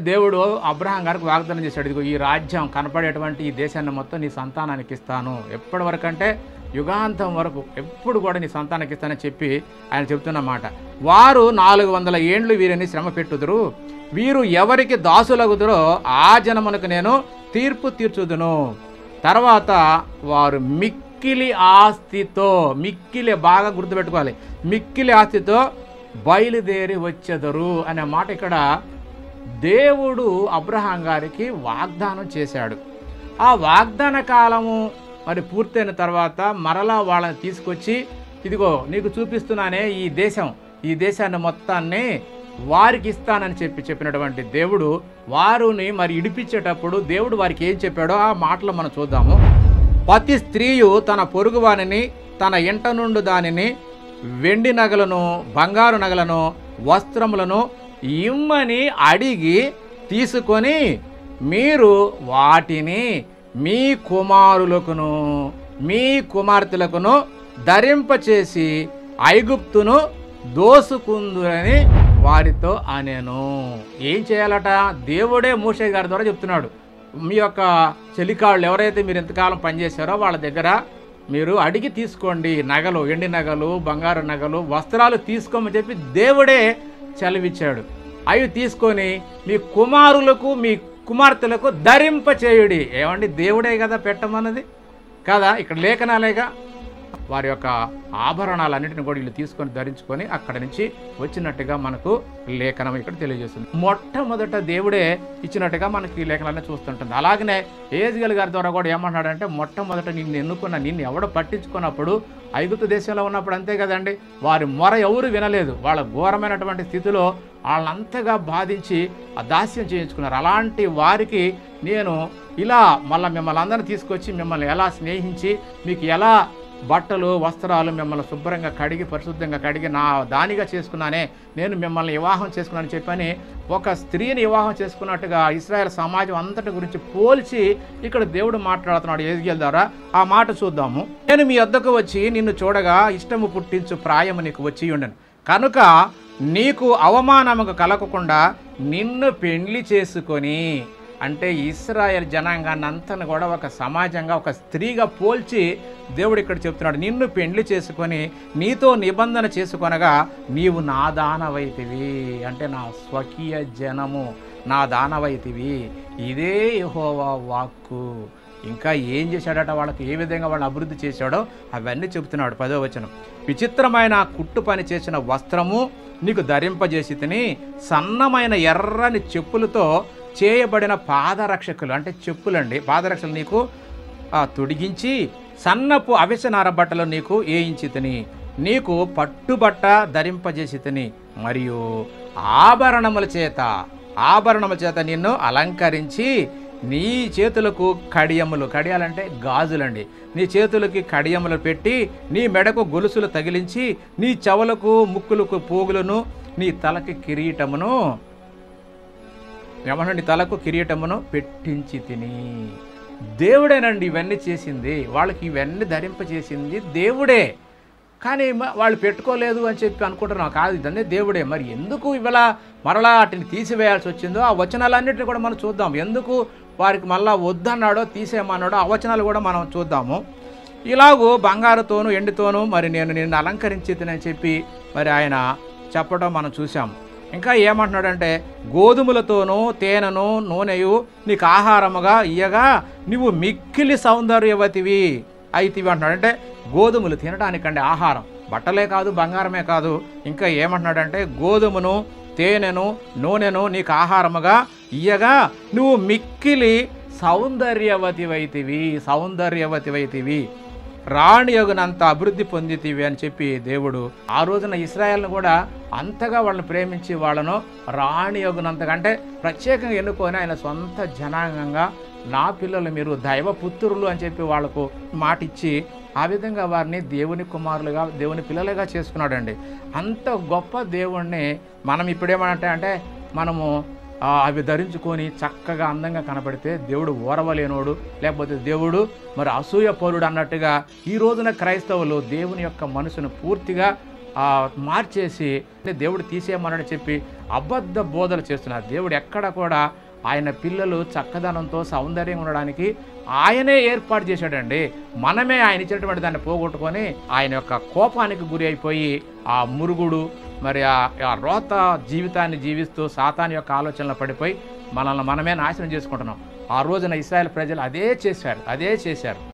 దేవుడు అబ్రహాం గారికి వాగ్దానం చేశాడు, ఇదిగో ఈ రాజ్యం కనపడేటువంటి ఈ దేశాన్ని మొత్తం నీ సంతానానికి ఇస్తాను, ఎప్పటి వరకు అంటే యుగాంతం వరకు ఎప్పుడు కూడా నీ సంతానానికి ఇస్తానని చెప్పి ఆయన చెప్తున్నమాట. వారు 400 ఏండ్లు వీరిని శ్రమ పెట్టుదురు, వీరు ఎవరికి దాసులగుదురో ఆ జనమునకు నేను తీర్పు తీర్చుదును. తర్వాత వారు మిక్కిలి ఆస్తితో, మిక్కిలి బాగా గుర్తుపెట్టుకోవాలి, మిక్కిలి ఆస్తితో బయలుదేరి వచ్చెదరు అనే మాట ఇక్కడ దేవుడు అబ్రహాం గారికి వాగ్దానం చేశాడు. ఆ వాగ్దాన కాలము మరి పూర్తయిన తర్వాత మరలా వాళ్ళని తీసుకొచ్చి, ఇదిగో నీకు చూపిస్తున్నానే ఈ దేశాన్ని మొత్తాన్ని వారికి ఇస్తానని చెప్పినటువంటి దేవుడు వారిని మరి ఇడిపించేటప్పుడు దేవుడు వారికి ఏం చెప్పాడో ఆ మాటలు మనం చూద్దాము. ప్రతి స్త్రీయు తన పొరుగువానిని తన ఇంట నుండి దానిని వెండి నగలను బంగారు నగలను వస్త్రములను ఇమ్మని అడిగి తీసుకొని మీరు వాటిని మీ కుమారులకును మీ కుమార్తెలకును ధరింపచేసి ఐగుప్తును దోసుకుందురని వారితో అనేను. ఏం చేయాలట? దేవుడే మోషే గారి ద్వారా చెప్తున్నాడు, మీ యొక్క చెలికాళ్ళు ఎవరైతే మీరు ఎంతకాలం పనిచేశారో వాళ్ళ దగ్గర మీరు అడిగి తీసుకోండి, నగలు, ఎండి నగలు, బంగారు నగలు, వస్త్రాలు తీసుకోమని చెప్పి దేవుడే చలివిచ్చాడు. అవి తీసుకొని మీ కుమారులకు మీ కుమార్తెలకు ధరింపచేయుడి. ఏమండి, దేవుడే కదా పెట్టమన్నది కదా, ఇక్కడ లేఖనాలేగా. వారి యొక్క ఆభరణాలన్నింటిని కూడా వీళ్ళు తీసుకొని ధరించుకొని అక్కడి నుంచి వచ్చినట్టుగా మనకు లేఖనం ఇక్కడ తెలియజేస్తుంది. మొట్టమొదట దేవుడే ఇచ్చినట్టుగా మనకి ఈ లేఖనాన్ని చూస్తుంటుంది. అలాగనే ఏజ్గల్ గారి ద్వారా కూడా ఏమంటున్నాడంటే, మొట్టమొదట నిన్ను ఎవడో పట్టించుకున్నప్పుడు ఐగుప్తు దేశంలో ఉన్నప్పుడు అంతే కదండి, వారి మొర ఎవరు వినలేదు. వాళ్ళ ఘోరమైనటువంటి స్థితిలో వాళ్ళంతగా బాధించి దాస్యం చేయించుకున్నారు. అలాంటి వారికి నేను ఇలా మళ్ళీ మిమ్మల్ని అందరినీ తీసుకొచ్చి మిమ్మల్ని ఎలా స్నేహించి మీకు ఎలా బట్టలు వస్త్రాలు మిమ్మల్ని శుభ్రంగా కడిగి పరిశుద్ధంగా కడిగి నా దానిగా చేసుకున్నానే, నేను మిమ్మల్ని వివాహం చేసుకున్నానని చెప్పని ఒక స్త్రీని వివాహం చేసుకున్నట్టుగా ఇశ్రాయేల్ సమాజం అంతటి గురించి పోల్చి ఇక్కడ దేవుడు మాట్లాడుతున్నాడు యెహెజ్కేలు ద్వారా. ఆ మాట చూద్దాము. నేను మీ వద్దకు వచ్చి నిన్ను చూడగా ఇష్టము పుట్టించు ప్రాయము నీకు వచ్చి ఉండను కనుక నీకు అవమానముకు కలగకుండా నిన్ను పెండ్లి చేసుకొని, అంటే ఇశ్రాయేల్ జనాంగాన్ని అంతను కూడా ఒక సమాజంగా ఒక స్త్రీగా పోల్చి దేవుడు ఇక్కడ చెప్తున్నాడు, నిన్ను పెండ్లి చేసుకొని నీతో నిబంధన చేసుకొనగా నీవు నా దానవైతివి, అంటే నా స్వకీయ జనము నా దానవైతివి. ఇదే యెహోవా వాక్కు. ఇంకా ఏం చేశాడట, వాళ్ళకి ఏ విధంగా వాళ్ళు అభివృద్ధి చేశాడో అవన్నీ చెబుతున్నాడు. 10వ వచనం, విచిత్రమైన కుట్టు పని చేసిన వస్త్రము నీకు ధరింపజేసి తిని సన్నమైన ఎర్రని చెప్పులతో చేయబడిన పాదరక్షకులు, అంటే చెప్పులండి, పాదరక్షలు నీకు తొడిగించి సన్నపు అవిసనార బట్టలు నీకు వేయించి తిని నీకు పట్టుబట్ట ధరింపజేసి తిని మరియు ఆభరణముల చేత నిన్ను అలంకరించి నీ చేతులకు కడియములు, కడియాలంటే గాజులండి, నీ చేతులకి కడియములు పెట్టి నీ మెడకు గొలుసులు తగిలించి నీ చెవులకు ముక్కులకు పోగులను నీ తలకి కిరీటమును నీ తలకు కిరీటమును పెట్టించి తిని. దేవుడేనండి ఇవన్నీ చేసింది, వాళ్ళకి ఇవన్నీ ధరింపచేసింది దేవుడే. కానీ వాళ్ళు పెట్టుకోలేదు అని చెప్పి అనుకుంటున్నాం, కాదు ఇదన్నీ దేవుడే. మరి ఎందుకు ఇవాళ మరలా వాటిని తీసివేయాల్సి వచ్చిందో ఆ వచనాలన్నింటినీ కూడా మనం చూద్దాం. ఎందుకు వారికి మళ్ళా వద్దన్నాడో తీసేయమన్నాడో ఆ వచనాలు కూడా మనం చూద్దాము. ఇలాగూ బంగారుతోనూ ఎండితోనూ మరి నేను నిన్ను అలంకరించితినని చెప్పి మరి ఆయన చెప్పడం మనం చూసాం. ఇంకా ఏమంటున్నాడంటే, గోధుమలతోనూ తేనెను నూనెయు నీకు ఆహారముగా ఇయ్యగా నువ్వు మిక్కిలి సౌందర్యవతివి అయితివి అంటున్నాడు. అంటే గోధుమలు తినడానికండి ఆహారం, బట్టలే కాదు బంగారమే కాదు. ఇంకా ఏమంటున్నాడంటే, గోధుమను తేనెను నూనెను నీకు ఆహారముగా ఇయ్యగా నువ్వు మిక్కిలి సౌందర్యవతివైతివి రాణి యొగునంత అభివృద్ధి పొందితివి అని చెప్పి దేవుడు ఆ రోజున ఇశ్రాయేల్ను కూడా అంతగా వాళ్ళని ప్రేమించి వాళ్ళను రాణి యొగునంతగా, అంటే ప్రత్యేకంగా ఎన్నుకొని ఆయన సొంత జనాంగంగా నా పిల్లలు మీరు దైవపుత్రులు అని చెప్పి వాళ్ళకు మాటిచ్చి ఆ విధంగా వారిని దేవుని కుమారులుగా దేవుని పిల్లలుగా చేసుకున్నాడండి. అంత గొప్ప దేవుణ్ణి మనం ఇప్పుడేమంటే మనము అవి ధరించుకొని చక్కగా అందంగా కనపడితే దేవుడు ఓరవలేనోడు, లేకపోతే దేవుడు మరి అసూయ పరుడు అన్నట్టుగా ఈ రోజున క్రైస్తవులు దేవుని యొక్క మనసును పూర్తిగా మార్చేసి దేవుడు తీసేయమని చెప్పి అబద్ధ బోధలు చేస్తున్నారు. దేవుడు ఎక్కడ కూడా ఆయన పిల్లలు చక్కదనంతో సౌందర్యంగా ఉండడానికి ఆయనే ఏర్పాటు చేశాడండి. మనమే ఆయన ఇచ్చినటువంటి దాన్ని పోగొట్టుకొని ఆయన యొక్క కోపానికి గురి అయిపోయి ఆ మురుగుడు మరి ఆ రోత జీవితాన్ని జీవిస్తూ సాతాను యొక్క ఆలోచనలో పడిపోయి మనల్ని మనమే నాశనం చేసుకుంటున్నాం. ఆ రోజున ఇశ్రాయేలు ప్రజలు అదే చేశారు.